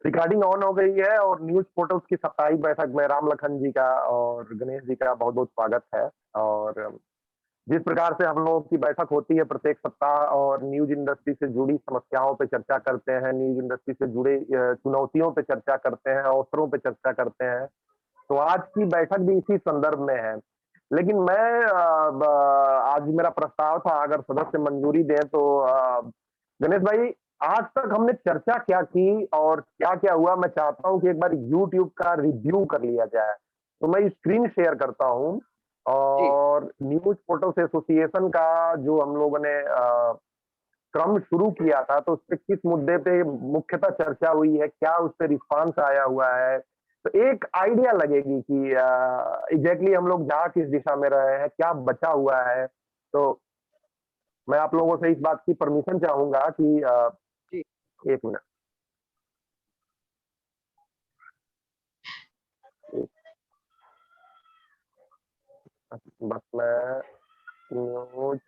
Recording on हो गई है और न्यूज पोर्टल्स की साप्ताहिक बैठक में राम लखन जी का और गणेश जी का बहुत बहुत स्वागत है। और जिस प्रकार से हम लोगों की बैठक होती है प्रत्येक सप्ताह और न्यूज इंडस्ट्री से जुड़ी समस्याओं पे चर्चा करते हैं, न्यूज इंडस्ट्री से जुड़े चुनौतियों पे चर्चा करते हैं, अवसरों पे चर्चा करते हैं, तो आज की बैठक भी इसी संदर्भ में है। लेकिन मैं आज मेरा प्रस्ताव था, अगर सदस्य मंजूरी दें तो गणेश भाई, आज तक हमने चर्चा क्या की और क्या-क्या हुआ, मैं चाहता हूँ कि एक बार यूट्यूब का रिव्यू कर लिया जाए। तो मैं स्क्रीन शेयर करता हूँ जी, और न्यूज़ पोर्टल्स एसोसिएशन का जो हम लोगों ने क्रम शुरू किया था, तो उसपे किस मुद्दे पे मुख्यतः चर्चा हुई है, क्या उस पे रिस्पॉन्स आया हुआ है, तो एक आइडिया लगेगी कि एग्ज़ैक्टली हम लोग जा किस दिशा में रहे हैं, क्या बचा हुआ है। तो मैं आप लोगों से इस बात की परमिशन चाहूँगा कि जी। 1 मिनट, एक बस मैं न्यूज़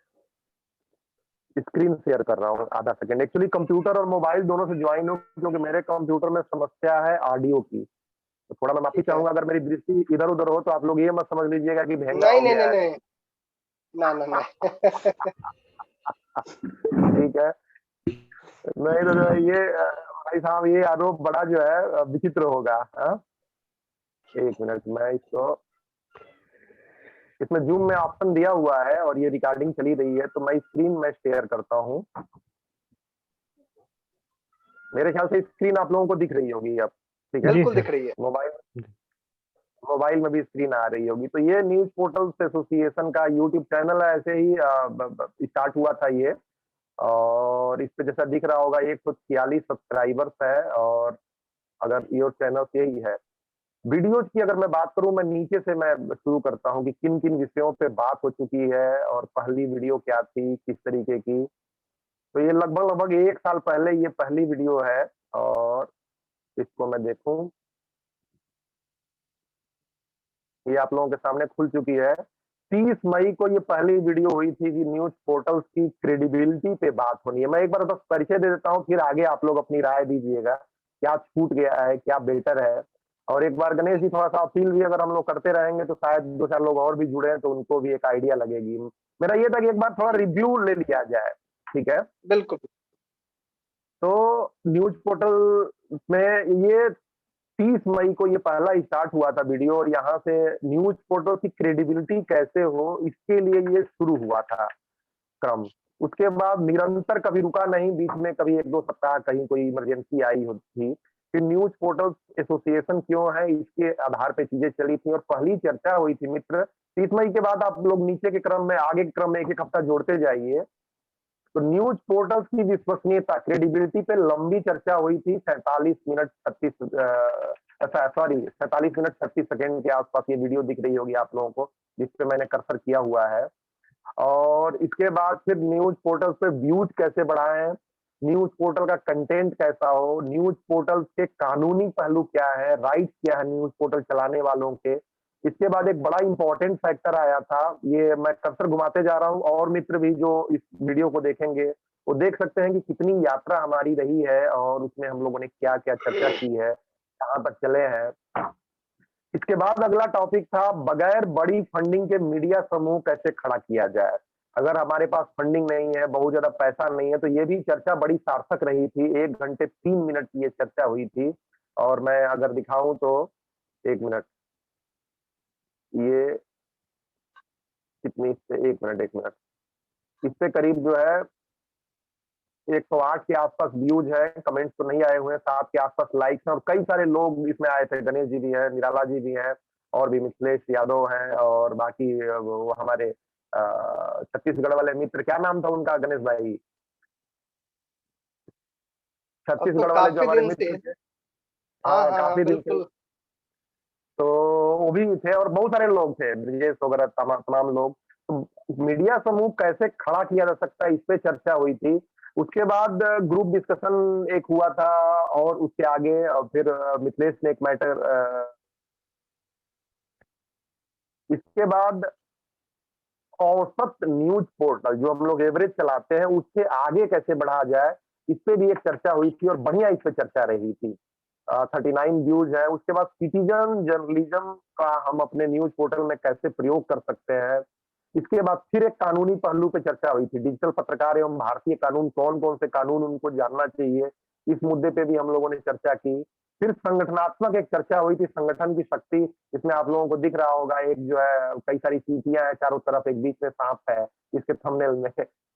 स्क्रीन शेयर कर रहा हूँ, आधा सेकंड। एक्चुअली कंप्यूटर और मोबाइल दोनों से जॉइन हूँ, क्योंकि मेरे कंप्यूटर में समस्या है ऑडियो की। तो थोड़ा मैं माफ़ी ठीक है। चाहूँगा अगर मेरी दृष्टि इधर-उधर हो, तो आप लोग ये मत समझ लीजिएगा कि भेंगा नहीं, हो नहीं, नहीं, गया है। नहीं। ना, ना, नहीं। ठीक है। नहीं तो जो है ये भाई साहब, ये आरोप बड़ा जो है विचित्र होगा। हाँ? 1 मिनट, मैं इसको इसमें ज़ूम में ऑप्शन दिया हुआ है और ये रिकॉर्डिंग चली रही है, तो मैं स्क्रीन में शेयर करता हूँ। मेरे ख्याल से स्क्रीन आप लोगों को दिख रही होगी अब, ठीक है? जी बिल्कुल सर। दिख रही है। मोबाइल मोबाइल में भी स्क्रीन आ रही होगी। तो ये न्यूज़ पोर्टल्स एसोसिएशन का यूट्यूब चैनल है, ऐसे ही स्टार्ट हुआ था ये। और इस पे जैसा दिख रहा होगा 146 सब्सक्राइबर्स है। और अगर योर चैनल यही है, वीडियोज की अगर मैं बात करूं, मैं नीचे से मैं शुरू करता हूं कि किन किन विषयों पे बात हो चुकी है और पहली वीडियो क्या थी, किस तरीके की। तो ये लगभग लगभग 1 साल पहले ये पहली वीडियो है। और इसको मैं देखूं, ये आप लोगों के सामने खुल चुकी है। 30 मई को ये पहली वीडियो हुई थी कि न्यूज़ पोर्टल्स की क्रेडिबिलिटी पे बात होनी है। मैं एक बार बस परिचय दे देता हूँ, फिर आगे आप लोग अपनी राय दीजिएगा। क्या छूट गया है, क्या बेहतर है? और एक बार गणेश जी थोड़ा-सा अपील भी अगर हम लोग करते रहेंगे, तो शायद 2-4 लोग और भी जुड़े हैं, तो उनको भी एक आइडिया लगेगी। मेरा ये था कि एक बार थोड़ा जी, रिव्यू ले लिया जाए, ठीक है? बिल्कुल। तो न्यूज़ पोर्टल में ये 30 मई को ये पहला स्टार्ट हुआ था वीडियो, और यहाँ से न्यूज़ पोर्टल की क्रेडिबिलिटी कैसे हो, इसके लिए ये शुरू हुआ था क्रम। उसके बाद निरंतर कभी रुका नहीं, बीच में कभी 1-2 सप्ताह कहीं कोई इमरजेंसी आई हो थी। फिर न्यूज़ पोर्टल्स एसोसिएशन क्यों है, इसके आधार पे चीज़ें चली थी और पहली चर्चा हुई थी मित्र। 30 मई के बाद आप लोग नीचे के क्रम में, आगे के क्रम में 1-1 हफ्ता जोड़ते जाइए। तो न्यूज़ पोर्टल्स की विश्वसनीयता, क्रेडिबिलिटी पे लंबी चर्चा हुई थी। 47 मिनट 36 सॉरी 47 मिनट 36 सेकंड के आसपास ये वीडियो दिख रही होगी आप लोगों को, जिस पे मैंने कर्सर किया हुआ है। और इसके बाद फिर न्यूज़ पोर्टल्स पे व्यूज़ कैसे बढ़ाएँ, न्यूज़ पोर्टल का कंटेंट कैसा हो, न्यूज़ पोर्टल्स के कानूनी पहलू क्या है, राइट्स क्या है न्यूज़ पोर्टल चलाने वालों के। इसके बाद एक बड़ा इम्पोर्टेंट फैक्टर आया था, ये मैं कर्सर घुमाते जा रहा हूँ और मित्र भी जो इस वीडियो को देखेंगे, वो देख सकते हैं कि कितनी यात्रा हमारी रही है और उसमें हम लोगों ने क्या-क्या चर्चा की है, कहाँ तक चले हैं। इसके बाद अगला टॉपिक था, बगैर बड़ी फंडिंग के मीडिया समूह कैसे खड़ा किया जाए। अगर हमारे पास फंडिंग नहीं है, बहुत ज़्यादा पैसा नहीं है, तो ये भी चर्चा बड़ी सार्थक रही थी। 1 घंटे 3 मिनट की ये चर्चा हुई थी। और मैं अगर दिखाऊँ तो 1 मिनट, ये कितनी, इस पे 1 मिनट, 1 मिनट। इस पे करीब जो है 108 के आसपास व्यूज़ हैं, कमेंट्स तो नहीं आए हुए हैं, 7 के आसपास लाइक्स हैं और कई सारे लोग इसमें आए थे। गणेश जी भी हैं, निराला जी भी हैं और भी मिथिलेश यादव हैं और बाकी वो हमारे छत्तीसगढ़ वाले मित्र, क्या नाम था उनका गणेश भाई? अब तो छत्तीसगढ़ वाले जो काफ़ी हमारे दिन से मित्र थे। हाँ, हाँ, हाँ, हाँ, काफ़ी दिन से, बिल्कुल। तो वो भी थे और बहुत सारे लोग थे, ब्रिजेश वगैरह तमाम लोग। तो मीडिया समूह कैसे खड़ा किया जा सकता है, इस पे चर्चा हुई थी। उसके बाद ग्रुप डिस्कशन एक हुआ था और उसके आगे फिर मिथिलेश ने एक मैटर इसके बाद औसत न्यूज़ पोर्टल जो हम लोग एवरेज चलाते हैं, उससे आगे कैसे बढ़ा जाए, इस पे भी एक चर्चा हुई थी और बढ़िया इस पे चर्चा रही थी। 39 व्यूज है। उसके बाद सिटीजन जर्नलिज्म का हम अपने न्यूज पोर्टल में कैसे प्रयोग कर सकते हैं। इसके बाद फिर एक कानूनी पहलू पे चर्चा हुई थी, डिजिटल पत्रकार एवं भारतीय कानून, कौन कौन से कानून उनको जानना चाहिए, इस मुद्दे पे भी हम लोगों ने चर्चा की। फिर संगठनात्मक एक चर्चा हुई थी, संगठन की शक्ति। इसमें आप लोगों को दिख रहा होगा, एक जो है कई सारी चींटियां हैं चारों तरफ, एक बीच में सांप है इसके थंबनेल में।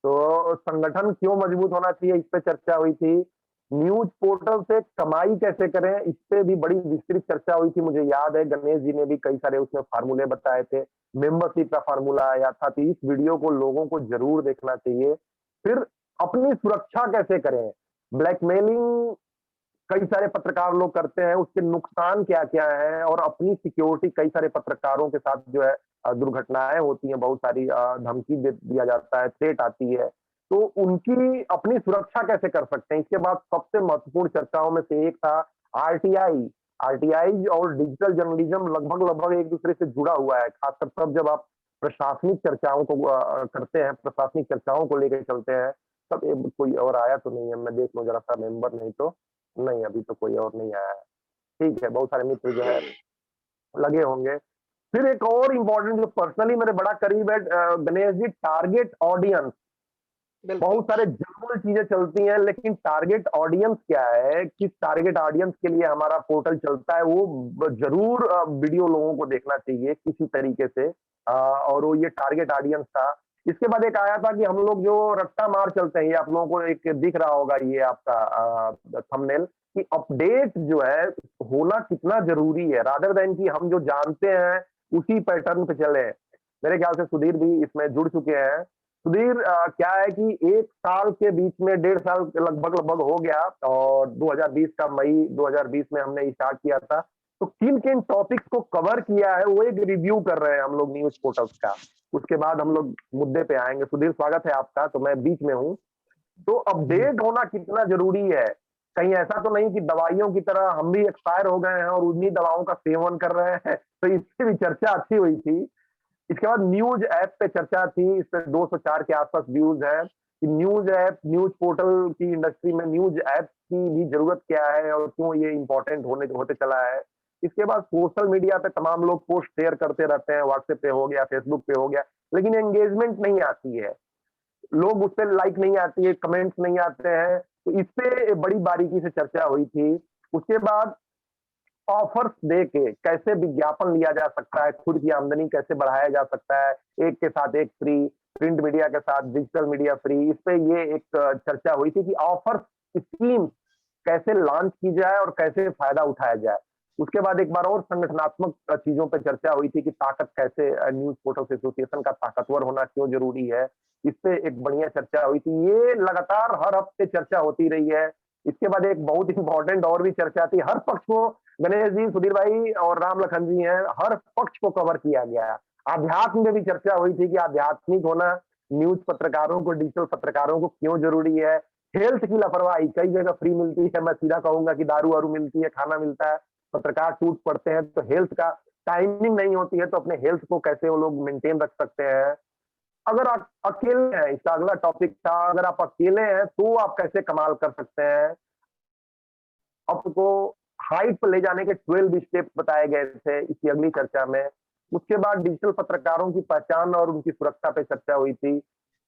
तो संगठन क्यों मजबूत होना चाहिए, इस पे चर्चा हुई थी। न्यूज पोर्टल से कमाई कैसे करें, इस पे भी बड़ी विस्तृत चर्चा हुई थी। मुझे याद है गणेश जी ने भी कई सारे उसमें फार्मूले बताए थे, मेंबरशिप का फार्मूला आया था। तो इस वीडियो को लोगों को जरूर देखना चाहिए। फिर अपनी सुरक्षा कैसे करें, ब्लैकमेलिंग कई सारे पत्रकार लोग करते हैं, उसके नुकसान क्या-क्या हैं, और अपनी सिक्योरिटी कई सारे पत्रकारों के साथ जो है दुर्घटनाएँ होती हैं, बहुत सारी धमकी दे दिया जाता है, थ्रेट आती है। तो उनकी अपनी सुरक्षा कैसे कर सकते हैं? इसके बाद सबसे महत्वपूर्ण चर्चाओं में से एक था आरटीआई। आरटीआई और डिजिटल जर्नलिज्म लगभग-लगभग एक-दूसरे से जुड़ा हुआ है, खासकर तब जब आप प्रशासनिक चर्चाओं को करते हैं, प्रशासनिक चर्चाओं को लेके चलते हैं। तब कोई और आया तो नहीं है, मैं देख लूँ ज़रा-सा मेंबर, नहीं तो नहीं, अभी तो कोई और नहीं आया है। ठीक है, बहुत सारे मित्र जो है लगे होंगे। फिर एक और इम्पोर्टेंट जो पर्सनली मेरे बड़ा करीब है, गणेश जी, टारगेट ऑडियंस। बिल्कुल। बहुत सारे जनरल चीजें चलती हैं, लेकिन टारगेट ऑडियंस क्या है, किस टारगेट ऑडियंस के लिए हमारा पोर्टल चलता है, वो जरूर वीडियो लोगों को देखना चाहिए किसी तरीके से। और वो ये टारगेट ऑडियंस था। इसके बाद एक आया था कि हम लोग जो रट्टा मार चलते हैं, ये आप लोगों को एक दिख रहा होगा, ये आपका थंबनेल, कि अपडेट जो है होना कितना जरूरी है, रादर देन कि हम जो जानते हैं उसी पैटर्न पे चले। मेरे ख्याल से सुधीर भी इसमें जुड़ चुके हैं। सुधीर, क्या है कि 1 साल के बीच में, 1.5 साल के लगभग-लगभग हो गया, और 2020 का मई 2020 में हमने स्टार्ट किया था। तो किन-किन टॉपिक्स को कवर किया है, वो एक रिव्यू कर रहे हैं हम लोग न्यूज़ पोर्टल्स का। उसके बाद हम लोग मुद्दे पे आएँगे। सुधीर, स्वागत है आपका, तो मैं बीच में हूँ। तो जी, अपडेट होना कितना ज़रूरी है? कहीं ऐसा तो नहीं कि दवाइयों की तरह हम भी एक्सपायर हो गए हैं और उन्हीं दवाओं का सेवन कर रहे हैं? तो इसकी भी चर्चा अच्छी हुई थी। इसके बाद न्यूज़ ऐप पे चर्चा थी, इस पे 204 के आस-पास व्यूज़ हैं कि न्यूज़ ऐप, न्यूज़ पोर्टल की इंडस्ट्री में न्यूज़ ऐप की भी ज़रूरत क्या है और क्यों ये इम्पोर्टेंट होते चला है। इसके बाद सोशल मीडिया पे तमाम लोग पोस्ट शेयर करते रहते हैं, व्हाट्सएप पे हो गया, फेसबुक पे हो गया, लेकिन एंगेजमेंट नहीं आती है। लोग उसपे लाइक नहीं आती है, कमेंट्स नहीं आते हैं, तो इस पे बड़ी बारीकी से चर्चा हुई थी। उसके बाद ऑफर्स दे के कैसे विज्ञापन लिया जा सकता है, खुद की आमदनी कैसे बढ़ाया जा सकता है, एक के साथ एक फ्री, प्रिंट मीडिया के साथ डिजिटल मीडिया फ्री, इस पे ये एक चर्चा हुई थी कि ऑफर्स स्कीम कैसे लॉन्च की जाए और कैसे फायदा उठाया जाए। उसके बाद एक बार और संगठनात्मक चीजों पे चर्चा हुई थी कि ताकत कैसे, न्यूज़ पोर्टल्स एसोसिएशन का ताकतवर होना क्यों ज़रूरी है। इस पे एक बढ़िया चर्चा हुई थी। ये लगातार हर हफ्ते चर्चा होती रही है। इसके बाद एक बहुत इम्पोर्टेंट और भी चर्चा थी। हर पक्ष को, गणेश जी, सुधीर भाई और राम लखन जी हैं, हर पक्ष को कवर किया गया। आध्यात्म में भी चर्चा हुई थी कि आध्यात्मिक होना न्यूज़ पत्रकारों को, डिजिटल पत्रकारों को क्यों ज़रूरी है। हेल्थ की लापरवाही, कई जगह फ्री मिलती है, मैं सीधा कहूँगा कि दारू-वारू मिलती है, खाना मिलता है, पत्रकार टूट पड़ते हैं, तो हेल्थ का टाइमिंग नहीं होती है, तो अपने हेल्थ को कैसे वो लोग मेंटेन रख सकते हैं। अगर आप अकेले हैं, इसका अगला टॉपिक था, अगर आप अकेले हैं, तो आप कैसे कमाल कर सकते हैं। आपको हाइट पे ले जाने के 12 स्टेप्स बताए गए थे इसकी अगली चर्चा में। उसके बाद डिजिटल पत्रकारों की पहचान और उनकी सुरक्षा पे चर्चा हुई थी।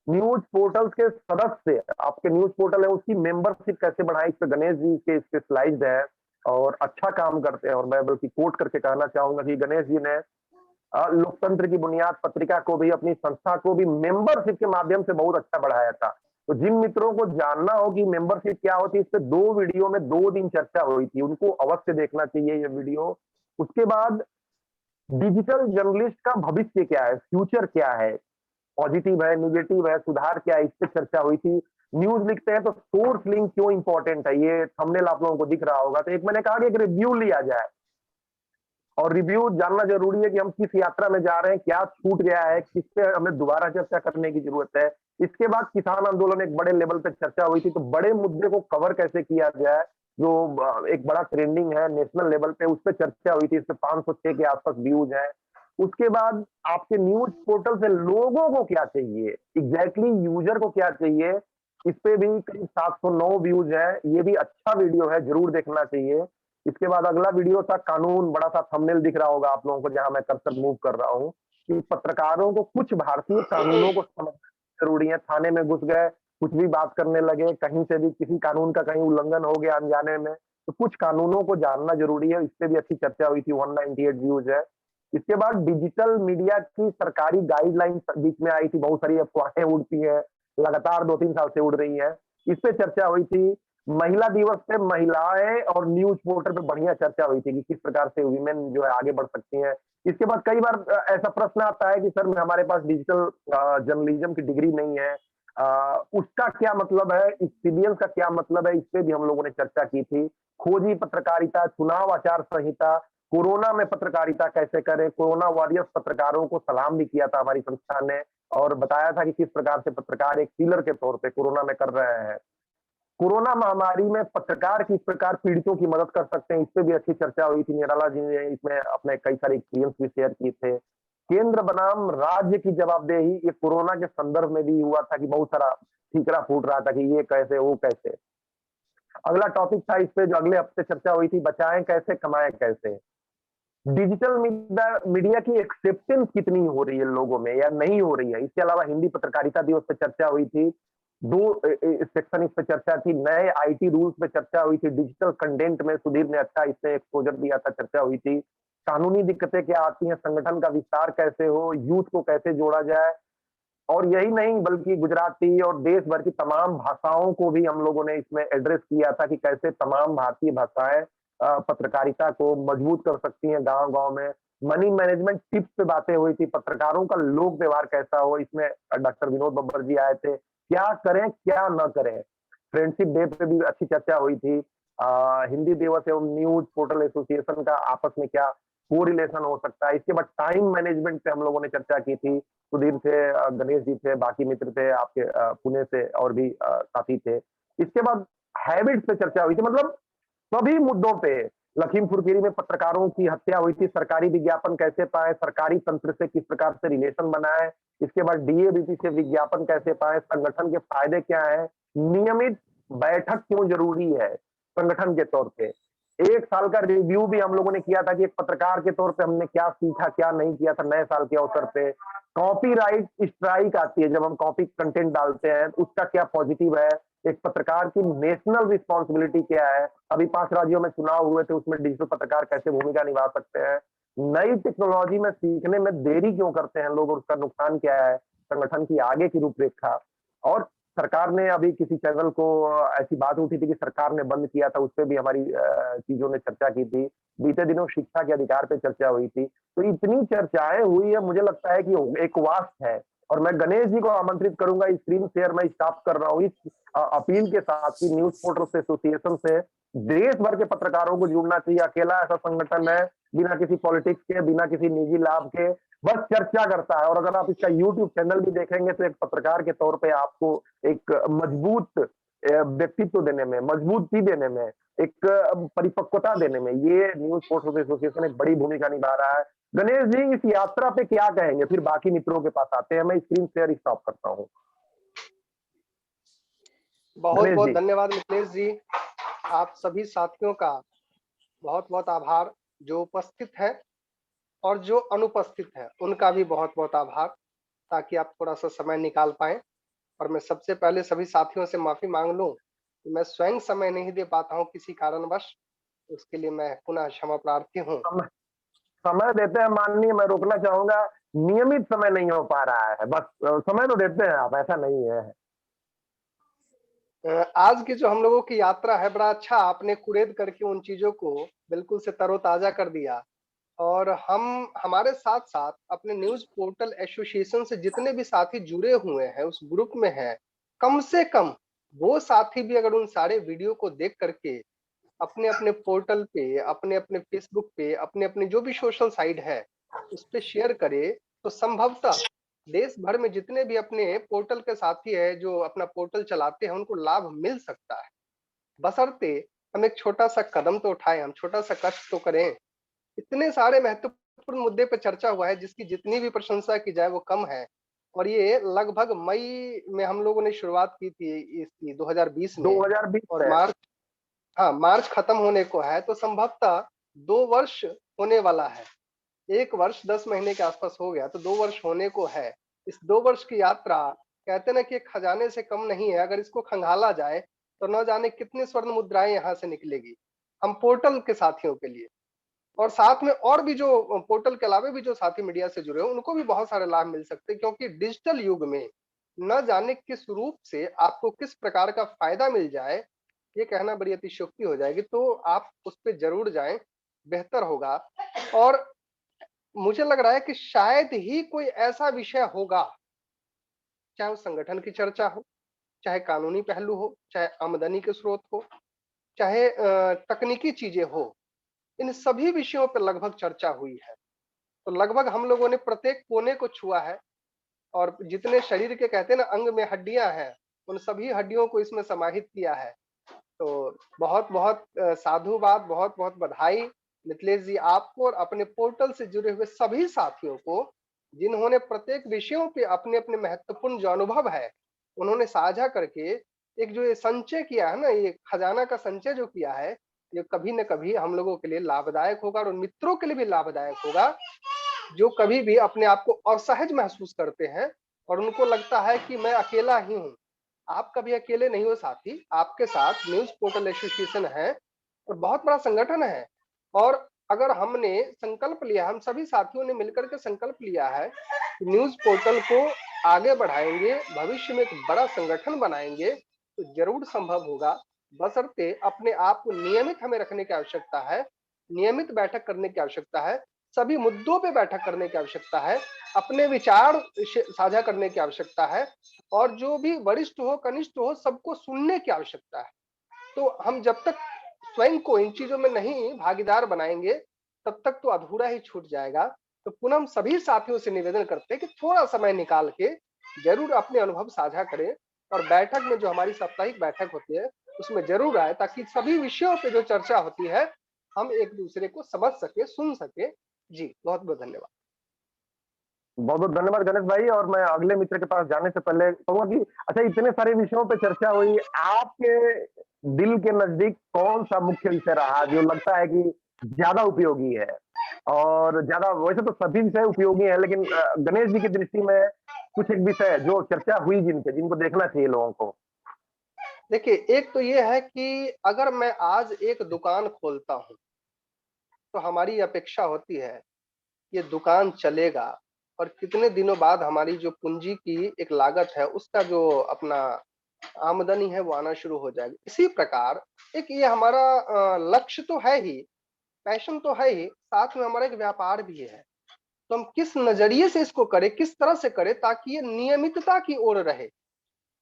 न्यूज़ पोर्टल्स के सदस्य, आपके न्यूज़ पोर्टल है उसकी मेंबरशिप कैसे बढ़ाएँ, इस पे गणेश जी के इसपे स्लाइड्स हैं और अच्छा काम करते हैं, और मैं बल्कि कोट करके कहना चाहूँगा कि गणेश जी ने लोकतंत्र की बुनियाद पत्रिका को भी, अपनी संस्था को भी मेंबरशिप के माध्यम से बहुत अच्छा बढ़ाया था। तो जिन मित्रों को जानना हो कि मेंबरशिप क्या होती है, इस पे 2 वीडियो में 2 दिन चर्चा हुई थी, उनको अवश्य देखना चाहिए ये वीडियो। उसके बाद डिजिटल जर्नलिस्ट का भविष्य क्या है, फ्यूचर क्या है, पॉजिटिव है, नेगेटिव है, सुधार क्या है, इस पे चर्चा हुई थी। न्यूज़ लिखते हैं तो सोर्स लिंक क्यों इंपॉर्टेंट है, ये थंबनेल आप लोगों को दिख रहा होगा। तो एक मैंने कहा कि एक रिव्यू लिया जाए, और रिव्यू जानना ज़रूरी है कि हम किस यात्रा में जा रहे हैं, क्या छूट गया है, किस पे हमें दोबारा चर्चा करने की ज़रूरत है। इसके बाद किसान आंदोलन एक बड़े लेवल पे चर्चा हुई थी, तो बड़े मुद्दे को कवर कैसे किया जाए, जो एक बड़ा ट्रेंडिंग है नेशनल लेवल पे, उस पे चर्चा हुई थी। इस पे 506 के आस-पास व्यूज़ हैं। उसके बाद आपके न्यूज़ पोर्टल से लोगों को क्या चाहिए, एग्ज़ैक्टली यूज़र को क्या चाहिए, इस पे भी करीब 709 व्यूज़ हैं। ये भी अच्छा वीडियो है, ज़रूर देखना चाहिए। इसके बाद अगला वीडियो था कानून, बड़ा सा थंबनेल दिख रहा होगा आप लोगों को जहां मैं कर्सर मूव कर रहा हूँ, कि पत्रकारों को कुछ भारतीय कानूनों को समझना जरूरी है। थाने में घुस गए, कुछ भी बात करने लगे, कहीं से भी किसी कानून का कहीं उल्लंघन हो गया अनजाने में, तो कुछ कानूनों को जानना जरूरी है। इस पे भी अच्छी चर्चा हुई थी, 198 व्यूज है। इसके बाद डिजिटल मीडिया की सरकारी गाइडलाइन बीच में आई थी, बहुत सारी अफवाहें उड़ती है, लगातार 2-3 साल से उड़ रही है। इस पे चर्चा हुई थी। महिला दिवस पे महिलाएं और न्यूज पोर्टल पे बढ़िया चर्चा हुई थी कि किस प्रकार से वीमेन जो है आगे बढ़ सकती हैं। इसके बाद कई बार ऐसा प्रश्न आता है कि सर हमारे पास डिजिटल जर्नलिज्म की डिग्री नहीं है, उसका क्या मतलब है, एक्सपीरियंस का क्या मतलब है, इस पे भी हम लोगों ने चर्चा की थी। खोजी पत्रकारिता, चुनाव आचार संहिता, कोरोना में पत्रकारिता कैसे करें, कोरोना वॉरियर्स पत्रकारों को सलाम भी किया था हमारी संस्था ने, और बताया था कि किस प्रकार से पत्रकार एक पिलर के तौर पे कोरोना में कर रहे हैं। कोरोना महामारी में पत्रकार किस प्रकार पीड़ितों की मदद कर सकते हैं, इस पे भी अच्छी चर्चा हुई थी। निराला जी ने इसमें अपने कई सारे एक्सपीरियंस भी शेयर किए थे। केंद्र बनाम राज्य की जवाबदेही, ये कोरोना के संदर्भ में भी हुआ था कि बहुत सारा ठीकरा फूट रहा था कि ये कैसे वो कैसे। अगला टॉपिक था इस पे जो अगले हफ्ते चर्चा हुई थी, बचाएं कैसे कमाएं कैसे। डिजिटल मीडिया मीडिया की एक्सेप्टेंस कितनी हो रही है लोगों में या नहीं हो रही है। इसके अलावा हिंदी पत्रकारिता दिवस पे चर्चा हुई थी, दो सेक्शन इस पे चर्चा थी। नए आईटी रूल्स पे चर्चा हुई थी। डिजिटल कंटेंट में सुधीर ने अच्छा इसमें एक्सपोजर दिया था, चर्चा हुई थी। कानूनी दिक्कतें क्या आती हैं, संगठन का विस्तार कैसे हो, यूथ को कैसे जोड़ा जाए, और यही नहीं बल्कि गुजराती और देश भर की तमाम भाषाओं को भी हम लोगों ने इसमें एड्रेस किया था कि कैसे तमाम भारतीय भाषाएं पत्रकारिता को मजबूत कर सकती हैं गांव-गांव में। मनी मैनेजमेंट टिप्स पे बातें हुई थी, पत्रकारों का लोक व्यवहार कैसा हो, इसमें डॉक्टर विनोद बब्बर जी आए थे। क्या करें, क्या न करें। फ्रेंडशिप डे पे भी अच्छी चर्चा हुई थी। हिंदी दिवस एवं न्यूज पोर्टल एसोसिएशन का आपस में क्या कोरिलेशन हो सकता है। इसके बाद टाइम मैनेजमेंट पे हम लोगों ने चर्चा की थी। सुधीर थे, गणेश जी थे, बाकी मित्र थे आपके पुणे से और भी साथी थे। इसके बाद हैबिट्स पे चर्चा हुई थी, मतलब सभी मुद्दों पे। लखीमपुर खीरी में पत्रकारों की हत्या हुई थी, सरकारी विज्ञापन कैसे पाएं, सरकारी तंत्र से किस प्रकार से रिलेशन बनाएं। इसके बाद डीएबीपी से विज्ञापन कैसे पाएं, संगठन के फायदे क्या है, नियमित बैठक क्यों जरूरी है संगठन के तौर पे। 1 साल का रिव्यू भी हम लोगों ने किया था कि एक पत्रकार के तौर पे हमने क्या सीखा, क्या नहीं किया था नए साल के अवसर पे। कॉपीराइट स्ट्राइक आती है जब हम कॉपी कंटेंट डालते हैं, तो उसका क्या पॉजिटिव है, एक पत्रकार की नेशनल रिस्पॉन्सिबिलिटी क्या है। अभी 5 राज्यों में चुनाव हुए थे, उसमें डिजिटल पत्रकार कैसे भूमिका निभा सकते हैं। नई टेक्नोलॉजी में सीखने में देरी क्यों करते हैं लोग और उसका नुकसान क्या है, संगठन की आगे की रूपरेखा। और सरकार ने अभी किसी चैनल को ऐसी बात उठी थी कि सरकार ने बंद किया था, उस पे भी हमारी चीजों ने चर्चा की थी। बीते दिनों शिक्षा के अधिकार पे चर्चा हुई थी। तो इतनी चर्चाएं हुई है, मुझे लगता है कि एक वास्ट है। और मैं गणेश जी को आमंत्रित करूंगा, स्क्रीन शेयर मैं स्टॉप कर रहा हूँ इस अपील के साथ कि न्यूज पोर्टल एसोसिएशन से देश भर के पत्रकारों को जुड़ना चाहिए। अकेला ऐसा संगठन है, बिना किसी पॉलिटिक्स के, बिना किसी निजी लाभ के, बस चर्चा करता है। और अगर आप इसका यूट्यूब चैनल भी देखेंगे तो एक पत्रकार के तौर पे आपको एक मजबूत व्यक्तित्व देने में, मजबूती देने में, एक परिपक्वता देने में ये न्यूज पोर्टल एसोसिएशन एक बड़ी भूमिका निभा रहा है। गणेश जी इस यात्रा पे क्या कहेंगे, फिर बाकी मित्रों के पास आते हैं। मैं स्क्रीन शेयर स्टॉप करता हूँ। बहुत गणेश बहुत जी। धन्यवाद मिथिलेश जी। आप सभी साथियों का बहुत बहुत आभार, जो उपस्थित है और जो अनुपस्थित है उनका भी बहुत बहुत आभार, ताकि आप थोड़ा सा समय निकाल पाए। और मैं सबसे पहले सभी साथियों से माफी मांग लूं कि मैं स्वयं समय नहीं दे पाता हूं किसी कारणवश, उसके लिए मैं पुनः क्षमा प्रार्थी हूं। समय समय देते हैं माननीय, मैं रोकना चाहूंगा, नियमित समय नहीं हो पा रहा है, बस समय तो देते हैं आप, ऐसा नहीं है। आज की जो हम लोगों की यात्रा है, बड़ा अच्छा आपने कुरेद करके उन चीजों को बिल्कुल से तरोताजा कर दिया। और हम हमारे साथ साथ अपने न्यूज पोर्टल एसोसिएशन से जितने भी साथी जुड़े हुए हैं उस ग्रुप में हैं, कम से कम वो साथी भी अगर उन सारे वीडियो को देख करके अपने अपने पोर्टल पे, अपने अपने फेसबुक पे, अपने अपने जो भी सोशल साइट है उस पे शेयर करे, तो संभवतः देश भर में जितने भी अपने पोर्टल के साथी है जो अपना पोर्टल चलाते हैं उनको लाभ मिल सकता है। बशर्ते हम एक छोटा सा कदम तो उठाएं, हम छोटा सा कष्ट तो करें। इतने सारे महत्वपूर्ण मुद्दे पर चर्चा हुआ है जिसकी जितनी भी प्रशंसा की जाए वो कम है। और ये लगभग मई में हम लोगों ने शुरुआत की थी इसकी 2020 में, 2020 और में मार्च हाँ, मार्च खत्म होने को है, तो संभवतः 2 वर्ष होने वाला है। 1 वर्ष 10 महीने के आसपास हो गया, तो 2 वर्ष होने को है। इस 2 वर्ष की यात्रा कहते हैं ना कि एक खजाने से कम नहीं है, अगर इसको खंगाला जाए, तो न जाने कितनी स्वर्ण मुद्राएँ यहाँ से निकलेगी, हम पोर्टल के साथियों के लिए। और साथ में और भी जो पोर्टल के अलावा भी जो साथी मीडिया से जुड़े हैं, उनको भी बहुत सारे लाभ मिल सकते हैं, क्योंकि डिजिटल युग में न जाने किस रूप से आपको किस प्रकार का फ़ायदा मिल जाए, ये कहना बड़ी अतिशयोक्ति हो जाएगी। तो आप उस पे ज़रूर जाएँ, बेहतर होगा। और मुझे लग रहा है कि शायद ही कोई ऐसा विषय होगा, चाहे वो संगठन की चर्चा हो, चाहे कानूनी पहलू हो, चाहे आमदनी के स्रोत हो, चाहे तकनीकी चीज़ें हो, इन सभी विषयों पे लगभग चर्चा हुई है। तो लगभग हम लोगों ने प्रत्येक कोने को छुआ है, और जितने शरीर के कहते हैं ना अंग में हड्डियां हैं, उन सभी हड्डियों को इसमें समाहित किया है। तो बहुत-बहुत साधुवाद, बहुत-बहुत बधाई मिथिलेश जी आपको और अपने पोर्टल से जुड़े हुए सभी साथियों को, जिन्होंने प्रत्येक विषयों पे अपने-अपने महत्वपूर्ण जो अनुभव है, उन्होंने साझा करके एक जो ये संचय किया है ना, ये खजाना का संचय जो किया है, ये कभी न कभी हम लोगों के लिए लाभदायक होगा और उन मित्रों के लिए भी लाभदायक होगा, जो कभी भी अपने आप को असहज महसूस करते हैं और उनको लगता है कि मैं अकेला ही हूँ। आप कभी अकेले नहीं हो साथी, आपके साथ न्यूज़ पोर्टल एसोसिएशन है और बहुत बड़ा संगठन है। और अगर हमने संकल्प लिया, हम सभी साथियों ने मिलकर के संकल्प लिया है कि न्यूज़ पोर्टल को आगे बढ़ाएँगे, भविष्य में एक बड़ा संगठन बनाएँगे, तो ज़रूर संभव होगा। बशर्ते अपने आप को नियमित हमें रखने की आवश्यकता है, नियमित बैठक करने की आवश्यकता है, सभी मुद्दों पे बैठक करने की आवश्यकता है, अपने विचार साझा करने की आवश्यकता है, और जो भी वरिष्ठ हो, कनिष्ठ हो, सबको सुनने की आवश्यकता है। तो हम जब तक स्वयं को इन चीज़ों में नहीं भागीदार बनाएँगे, तब तक तो अधूरा ही छूट जाएगा। तो पुनः हम सभी साथियों से निवेदन करते हैं कि थोड़ा समय निकाल के ज़रूर अपने अनुभव साझा करें, और बैठक में जो हमारी साप्ताहिक बैठक होती है, उसमें ज़रूर आएँ, ताकि सभी विषयों पे जो चर्चा होती है, हम एक-दूसरे को समझ सकें, सुन सकें। जी, बहुत-बहुत धन्यवाद। बहुत-बहुत धन्यवाद गणेश भाई। और मैं अगले मित्र के पास जाने से पहले कहूँगा कि अच्छा, इतने सारे विषयों पे चर्चा हुई, आपके दिल के नज़दीक कौन-सा मुख्य विषय रहा जो लगता है कि ज़्यादा उपयोगी है? और ज़्यादा वैसे तो सभी विषय उपयोगी हैं, लेकिन गणेश जी की दृष्टि में कुछ एक विषय जो चर्चा हुई जिन पे, जिनको देखना चाहिए लोगों को? देखिए, एक तो ये है कि अगर मैं आज एक दुकान खोलता हूँ, तो हमारी अपेक्षा होती है, ये दुकान चलेगा और कितने दिनों बाद हमारी जो पूँजी की एक लागत है, उसका जो अपना आमदनी है, वो आना शुरू हो जाएगी। इसी प्रकार एक ये हमारा लक्ष्य तो है ही, पैशन तो है ही, साथ में हमारा एक व्यापार भी है। तो हम किस नज़रिए से इसको करें, किस तरह से करें, ताकि ये नियमितता की ओर रहे।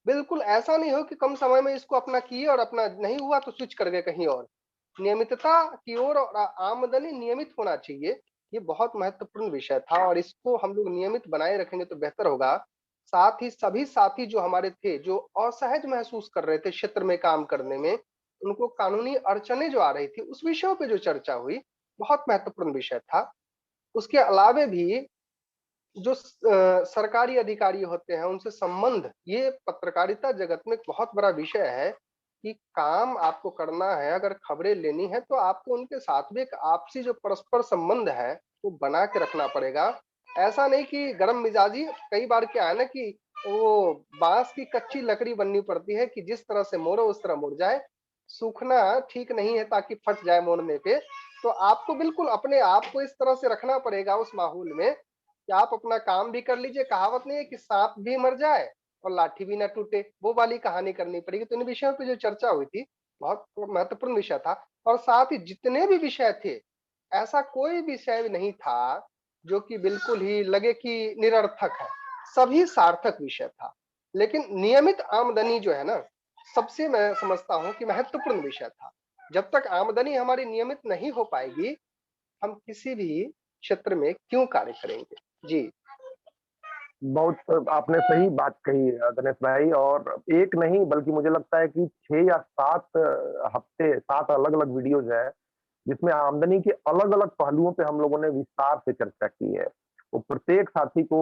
बिल्कुल ऐसा नहीं हो कि कम समय में इसको अपना किए और अपना नहीं हुआ तो स्विच कर गए कहीं और। नियमितता की ओर और आमदनी नियमित होना चाहिए, ये बहुत महत्वपूर्ण विषय था और इसको हम लोग नियमित बनाए रखेंगे तो बेहतर होगा। साथ ही सभी साथी जो हमारे थे, जो असहज महसूस कर रहे थे क्षेत्र में काम करने में, उनको कानूनी अड़चनें जो आ रही थी, उस विषयों पे जो चर्चा हुई, बहुत महत्वपूर्ण विषय था। उसके अलावे भी जो सरकारी अधिकारी होते हैं, उनसे संबंध, ये पत्रकारिता जगत में एक बहुत बड़ा विषय है कि काम आपको करना है, अगर खबरें लेनी है, तो आपको उनके साथ भी एक आपसी जो परस्पर संबंध है, वो बना के रखना पड़ेगा। ऐसा नहीं कि गरम मिजाजी, कई बार क्या है ना कि वो बाँस की कच्ची लकड़ी बननी पड़ती है कि जिस तरह से मोड़ो, उस तरह मुड़ जाए। सूखना ठीक नहीं है ताकि फट जाए मोड़ने पे। तो आपको बिल्कुल अपने आप को इस तरह से रखना पड़ेगा उस माहौल में कि आप अपना काम भी कर लीजिए, कहावत नहीं है कि साँप भी मर जाए और लाठी भी ना टूटे, वो वाली कहानी करनी पड़ेगी। तो इन विषयों पे जो चर्चा हुई थी, बहुत महत्वपूर्ण विषय था और साथ ही जितने भी विषय थे, ऐसा कोई विषय नहीं था, जो कि बिल्कुल ही लगे कि निरर्थक है, सभी सार्थक विषय था। लेकिन नियमित आमदनी जो है ना, सबसे मैं समझता हूँ कि महत्वपूर्ण विषय था। जब तक आमदनी हमारी नियमित नहीं हो पाएगी, हम किसी भी क्षेत्र में क्यों कार्य करेंगे? जी। बहुत आपने सही बात कही गणेश भाई। और एक नहीं बल्कि मुझे लगता है कि 6 या 7 हफ्ते, 7 अलग-अलग वीडियोज़ हैं, जिसमें आमदनी के अलग-अलग पहलुओं पे हम लोगों ने विस्तार से चर्चा की है। वो प्रत्येक साथी को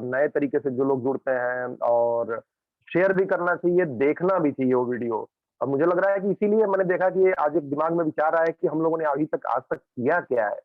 नए तरीके से जो लोग जुड़ते हैं और शेयर भी करना चाहिए, देखना भी चाहिए वो वीडियो। और मुझे लग रहा है कि इसीलिए मैंने देखा कि आज एक दिमाग में विचार आया कि हम लोगों ने अभी तक आज तक किया क्या है।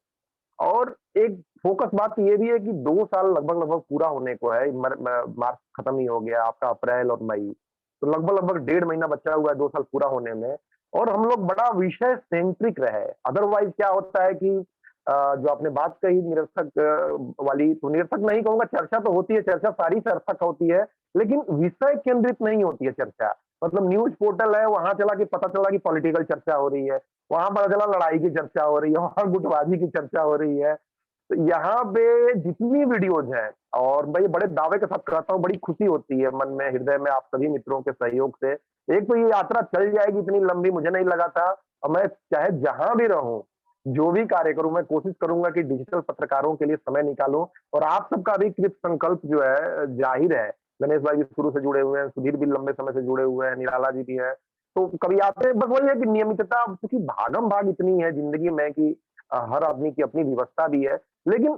और एक फोकस बात ये भी है कि 2 साल लगभग-लगभग पूरा होने को है। मार्च खत्म ही हो गया, आपका अप्रैल और मई। तो लगभग-लगभग 1.5 महीना बचा हुआ है 2 साल पूरा होने में, और हम लोग बड़ा विषय सेंट्रिक रहे। अदरवाइज़ क्या होता है कि जो आपने बात कही निरर्थक वाली, तो निरर्थक नहीं कहूँगा, चर्चा तो होती है, चर्चा सारी सार्थक होती है, लेकिन विषय केंद्रित नहीं होती है चर्चा। मतलब न्यूज़ पोर्टल है, वहाँ चला के पता चला कि पॉलिटिकल चर्चा हो रही है, वहाँ पता चला लड़ाई की चर्चा हो रही है, वहाँ गुटबाजी की चर्चा हो रही है। तो यहाँ पे जितनी वीडियोज़ हैं, और मैं ये बड़े दावे के साथ कहता हूँ, बड़ी खुशी होती है मन में, हृदय में, आप सभी मित्रों के सहयोग से। एक तो ये यात्रा चल जाएगी इतनी लंबी, मुझे नहीं लगा था, और मैं चाहे जहाँ भी रहूँ, जो भी कार्य करूँ, मैं कोशिश करूँगा कि डिजिटल पत्रकारों के लिए समय निकालूँ, और आप सबका भी कृत संकल्प जो है ज़ाहिर है। गणेश भाई भी शुरू से जुड़े हुए हैं, सुधीर भी लंबे समय से जुड़े हुए हैं, निराला जी भी हैं। तो कभी आते हैं, बस वही है कि नियमितता, क्योंकि भागम-भाग इतनी है ज़िंदगी में कि हर आदमी की अपनी व्यवस्था भी है। लेकिन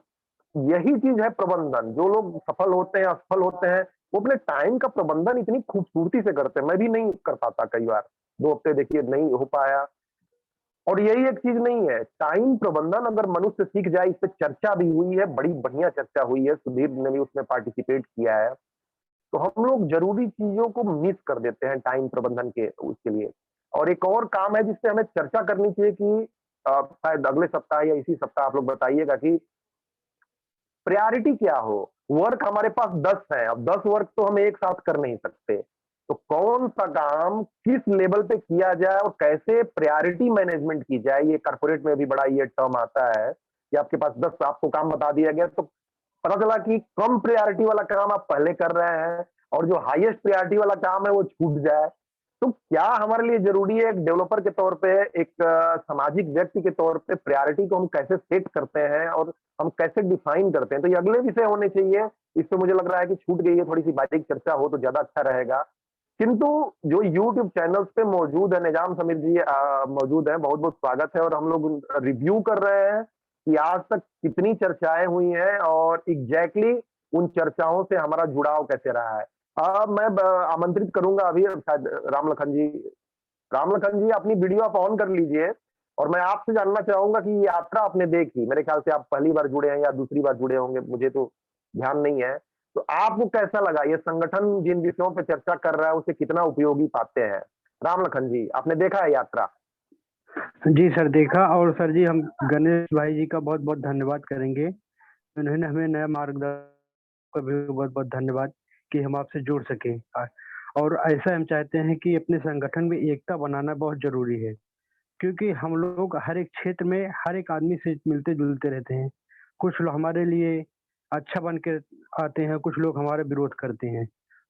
यही चीज़ है प्रबंधन, जो लोग सफल होते हैं, असफल होते हैं, वो अपने टाइम का प्रबंधन इतनी खूबसूरती से करते हैं। मैं भी नहीं कर पाता कई बार, 2 हफ्ते देखिए नहीं हो पाया। और यही एक चीज़ नहीं है, टाइम प्रबंधन अगर मनुष्य सीख जाए, इस पे चर्चा भी हुई है, बड़ी बढ़िया चर्चा हुई है, सुधीर ने भी उसमें पार्टिसिपेट किया है। तो हम लोग ज़रूरी चीज़ों को मिस कर देते हैं टाइम प्रबंधन के उसके लिए। और एक और काम है जिसपे हमें चर्चा करनी चाहिए कि शायद अगले सप्ताह या इसी सप्ताह आप लोग बताइएगा कि प्रायोरिटी क्या हो? वर्क हमारे पास 10 है, अब 10 वर्क तो हम एक साथ कर नहीं सकते। तो कौन-सा काम किस लेवल पे किया जाए और कैसे प्रायोरिटी मैनेजमेंट की जाए, ये कॉर्पोरेट में भी बड़ा ये टर्म आता है कि आपके पास 10 आपको काम बता दिया गया, तो पता चला कि कम प्रायोरिटी वाला काम आप पहले कर रहे हैं और जो हाईएस्ट प्रायोरिटी वाला काम है वो छूट जाए। तो क्या हमारे लिए ज़रूरी है एक डेवलपर के तौर पे, एक सामाजिक व्यक्ति के तौर पे प्रायोरिटी को हम कैसे सेट करते हैं और हम कैसे डिफाइन करते हैं? तो ये अगले विषय होने चाहिए। इस पे मुझे लग रहा है कि छूट गई है, थोड़ी-सी बारीक चर्चा हो तो ज़्यादा अच्छा रहेगा। किंतु जो यूट्यूब चैनल्स पे मौजूद है, निजाम समीर जी मौजूद हैं, बहुत-बहुत स्वागत है, और हम लोग रिव्यू कर रहे हैं कि आज तक कितनी चर्चाएँ हुई हैं और एग्ज़ैक्टली उन चर्चाओं से हमारा जुड़ाव कैसे रहा है। मैं आमंत्रित करूंगा अभी शायद रामलखन जी अपनी वीडियो आप ऑन कर लीजिए, और मैं आपसे जानना चाहूंगा कि ये यात्रा आपने देखी, मेरे ख्याल से आप पहली बार जुड़े हैं या दूसरी बार जुड़े होंगे, मुझे तो ध्यान नहीं है। तो आपको कैसा लगा ये संगठन जिन विषयों पे चर्चा कर रहा है उसे कितना उपयोगी पाते हैं? रामलखन जी, आपने देखा है यात्रा? जी सर, देखा। और सर जी, हम गणेश भाई जी का बहुत-बहुत धन्यवाद करेंगे। उन्होंने हमें नया मार्गदर्शन का भी बहुत-बहुत धन्यवाद कि हम आपसे जुड़ सके। और ऐसा हम चाहते हैं कि अपने संगठन में एकता बनाना बहुत ज़रूरी है, क्योंकि हम लोग हर एक क्षेत्र में हर एक आदमी से मिलते-जुलते रहते हैं। कुछ लोग हमारे लिए अच्छा बन के आते हैं, कुछ लोग हमारा विरोध करते हैं।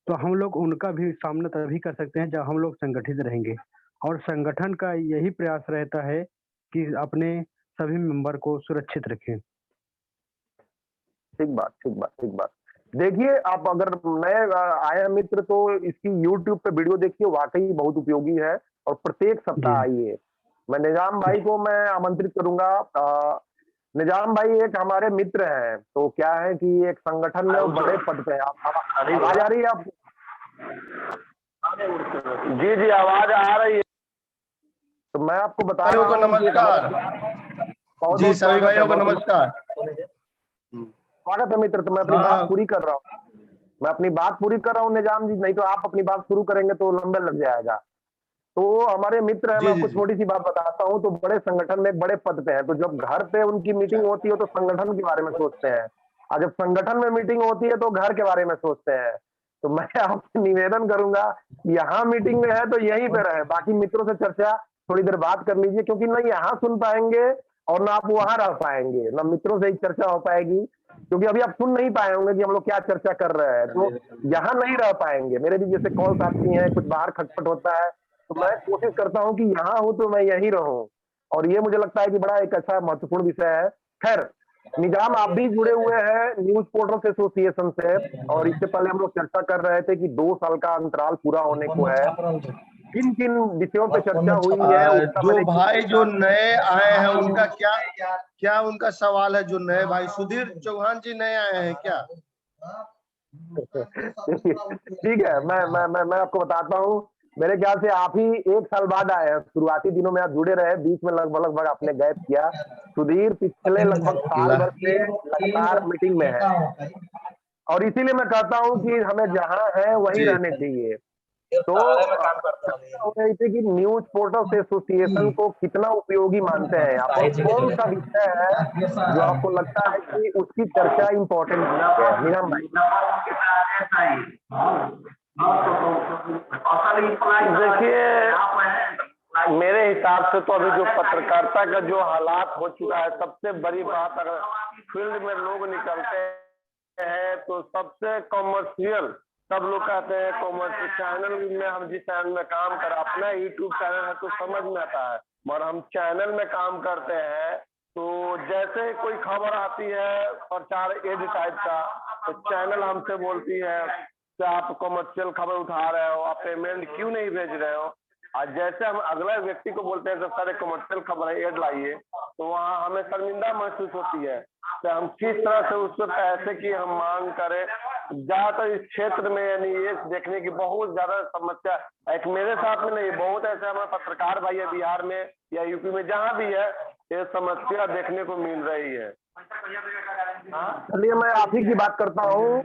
तो हम लोग उनका भी सामना तभी कर सकते हैं जब हम लोग संगठित रहेंगे। और संगठन का यही प्रयास रहता है कि अपने सभी मेंबर को सुरक्षित रखें। ठीक बात, ठीक बात, ठीक बात। देखिए, आप अगर नए आए हैं मित्र तो इसकी यूट्यूब पे वीडियो देखिए, वाक़ई बहुत उपयोगी है, और प्रत्येक सप्ताह जी, आइए। मैं निज़ाम भाई जी। को मैं आमंत्रित करूँगा। निज़ाम भाई एक हमारे मित्र हैं, तो क्या है कि एक संगठन में वो बड़े पद पे हैं। आप आवाज़ आ रही है आपको? जी, जी, आवाज़ आ रही है। तो मैं आपको बता भाइयों रहा को हूँ कि एक हमारे नमस्कार। जी बहुत-बहुत सभी स्वागत है, भाइयों को बहुत-बहुत नमस्कार। स्वागत है मित्र, तो मैं अपनी बात हाँ पूरी कर रहा हूँ। मैं अपनी बात पूरी कर रहा हूँ निजाम जी, नहीं तो आप अपनी बात शुरू करेंगे तो लंबे लग जाएगा। तो हमारे मित्र हैं, मैं जी जी आपको जी। छोटी-सी बात बताता हूँ, तो बड़े संगठन में एक बड़े पद पे हैं, तो जब घर पे उनकी मीटिंग होती है तो संगठन के बारे में सोचते हैं, और जब संगठन में मीटिंग होती है तो घर के बारे में सोचते हैं। तो मैं आपसे निवेदन करूँगा, यहाँ मीटिंग में है तो यहीं पे रहें, बाकी मित्रों से चर्चा थोड़ी देर बात कर लीजिए, क्योंकि ना यहाँ सुन पाएँगे और ना आप वहाँ रह पाएँगे, ना मित्रों से ही चर्चा हो पाएगी, क्योंकि अभी आप सुन नहीं पाए होंगे कि हम लोग क्या चर्चा कर रहे हैं, तो यहाँ नहीं रह पाएँगे। मेरे भी जैसे कॉल्स आती हैं, कुछ बाहर खटपट होता है, तो मैं कोशिश करता हूँ कि यहाँ हूँ तो मैं यहीं रहूँ, और ये मुझे लगता है कि बड़ा एक अच्छा महत्वपूर्ण विषय है। खैर, निजाम आप भी जुड़े हुए हैं न्यूज़ पोर्टल्स एसोसिएशन से, और इससे पहले हम लोग चर्चा कर रहे थे कि 2 साल का अंतराल पूरा होने को है। किन-किन विषयों पे चर्चा हुई है उसका जो मैंने भाई जो नए आए हैं उनका क्या क्या उनका सवाल है? जो नए भाई सुधीर चौहान जी नए आए हैं क्या? ठीक है, मैं आपको बताता हूँ मेरे ख्याल से आप ही 1 साल बाद आए हैं, शुरुआती दिनों में आप जुड़े रहे, बीच में लगभग आपने गैप किया। सुधीर पिछले लगभग साल भर से लगातार मीटिंग में है और इसीलिए मैं कहता हूँ कि हमें जहाँ है वहीं जी रहने चाहिए। तो चर्चा हो रही थी कि न्यूज़ पोर्टल्स एसोसिएशन को कितना उपयोगी मानते हैं आप और कौन-सा विषय है जो आपको लगता है कि उसकी चर्चा इम्पोर्टेंट है? नीलम भाई। देखिए, मेरे हिसाब से तो अभी जो पत्रकारिता का जो हालात हो चुका है, सबसे बड़ी बात अगर फील्ड में लोग निकलते हैं तो सबसे कॉमर्शियल, सब लोग कहते हैं कॉमर्शियल चैनल में, हम जिस चैनल में काम कर अपना यूट्यूब चैनल है तो समझ में आता है, मगर हम चैनल में काम करते हैं तो जैसे कोई खबर आती है प्रचार एड टाइप का तो चैनल हमसे बोलती है कि आप कॉमर्शियल खबर उठा रहे हो, आप पेमेंट क्यों नहीं भेज रहे हो। और जैसे हम अगला व्यक्ति को बोलते हैं तो सारे कमर्शियल खबर है एड लाइए, तो वहाँ हमें शर्मिंदा महसूस होती है कि हम किस तरह से उससे पैसे की हम मांग करें। ज्यादातर इस क्षेत्र में यानी ये देखने की बहुत ज्यादा समस्या, एक मेरे साथ में नहीं, बहुत ऐसे हमारे पत्रकार भाई है बिहार में या यूपी में जहाँ भी है, ये समस्या देखने को मिल रही है। चलिए मैं आप ही की बात करता हूँ।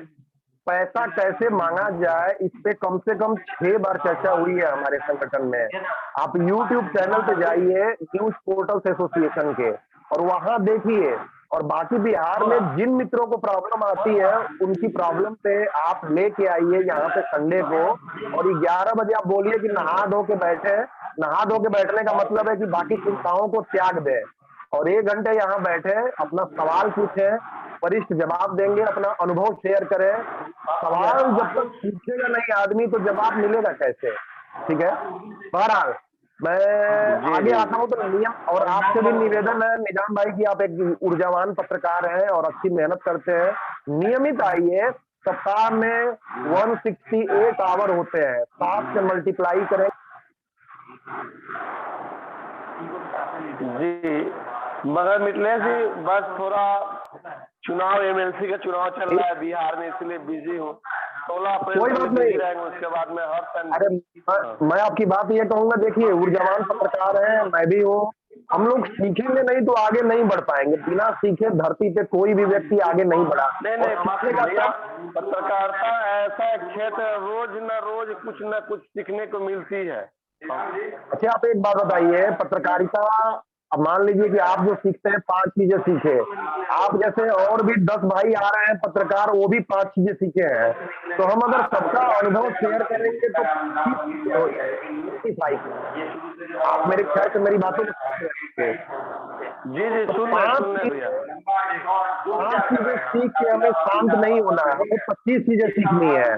पैसा कैसे मांगा जाए इस पे कम से कम 6 बार चर्चा हुई है हमारे संगठन में। आप YouTube चैनल पे जाइए न्यूज़ पोर्टल्स एसोसिएशन के और वहां देखिए, और बाकी बिहार में जिन मित्रों को प्रॉब्लम आती है उनकी प्रॉब्लम पे आप लेके आइए यहाँ पे संडे को, और 11 बजे आप बोलिए कि नहा धो के बैठे। नहा धो के बैठने का मतलब है कि बाकी चिंताओं को त्याग दें और 1 घंटे यहाँ बैठे, अपना सवाल पूछे, वरिष्ठ जवाब देंगे, अपना अनुभव शेयर करें। सवाल जब तक पूछेगा नहीं आदमी तो जवाब मिलेगा कैसे? ठीक है, बहरहाल मैं आगे आता हूँ तो नियम, और आपसे भी निवेदन है निजाम भाई की, आप एक ऊर्जावान पत्रकार हैं और अच्छी मेहनत करते हैं, नियमित आइए। सप्ताह में 168 आवर होते हैं, 7 से मल्टीप्लाई करें। जी, मगर मिथिलेश जी बस थोड़ा चुनाव एमएलसी का चुनाव चल रहा है बिहार में, इसलिए बिजी हूँ। 16 अप्रैल कोई को बात बिजी नहीं। रहेंगे, उसके बाद में हर टाइम। अरे मैं आपकी बात ये कहूंगा, देखिए ऊर्जावान पत्रकार हैं, मैं भी हूँ। हम लोग सीखेंगे नहीं तो आगे नहीं बढ़ पाएंगे। बिना सीखे धरती पे कोई भी व्यक्ति आगे नहीं बढ़ा। नहीं और भैया, पत्रकारिता ऐसा एक क्षेत्र है, रोज न कुछ सीखने को मिलती है। अच्छा आप एक बात बताइए, पत्रकारिता, अब मान लीजिए कि आप जो सीखते हैं 5 चीजें सीखे, आप जैसे और भी 10 भाई आ रहे हैं पत्रकार, वो भी 5 चीजें सीखे हैं, तो हम अगर सबका अनुभव शेयर करेंगे तो आप मेरे ख्याल से मेरी बातों को जी सुन रहे भैया। 5 चीजें सीख के हमें शांत नहीं होना है, हमें 25 चीजें सीखनी है।